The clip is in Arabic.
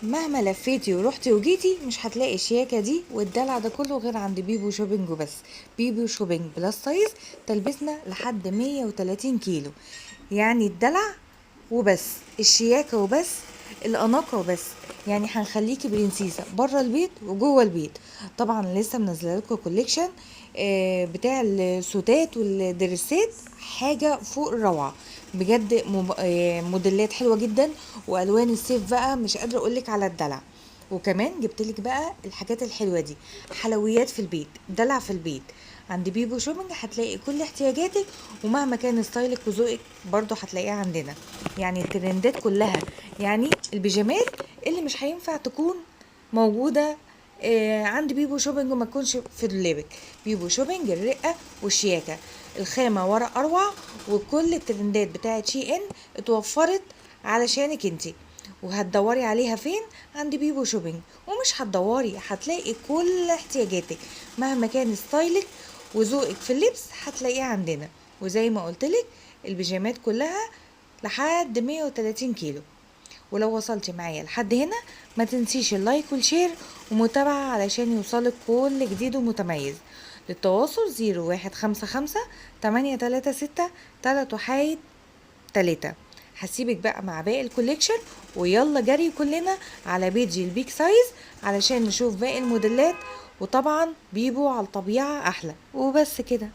مهما لفيتي ورحتي وجيتي مش هتلاقي الشياكة دي والدلع ده كله غير عند بيبو شوبينج وبس. بيبو شوبينج بلس سايز، تلبسنا لحد 130 كيلو. يعني الدلع وبس، الشياكة وبس، الأناقة وبس. يعني هنخليكي برنسيسة بره البيت وجوه البيت. طبعا لسه منزله لكم كوليكشن بتاع السوتات والدريسات، حاجة فوق الروعة بجد. موديلات حلوة جدا، والوان الصيف بقى مش قادرة اقولك على الدلع. وكمان جبتلك بقى الحاجات الحلوة دي، حلويات في البيت، دلع في البيت. عند بيبو شوبينج هتلاقي كل احتياجاتك، ومهما كان ستايلك وذوقك برضو هتلاقيها عندنا. يعني الترندات كلها، يعني البيجامات اللي مش هينفع تكون موجودة عند بيبو شوبينج وما تكونش في دولابك. بيبو شوبينج الرقة والشياكة، الخامة ورق اروع، وكل الترندات بتاعت شي ان اتوفرت علشانك انتي. وهتدوري عليها فين؟ عند بيبو شوبينج. ومش هتدوري، هتلاقي كل احتياجاتك مهما كان ستايلك وذوقك في اللبس هتلاقيه عندنا. وزي ما قلتلك البيجامات كلها لحد 130 كيلو. ولو وصلتي معايا لحد هنا ما تنسيش اللايك والشير ومتابعة علشان يوصلك كل جديد ومتميز. للتواصل 0155 836 3 هسيبك بقى مع باقي الكوليكشن، ويلا جري كلنا على بيجي البيك سايز علشان نشوف باقي الموديلات. وطبعا بيبو على الطبيعة احلى. وبس كده.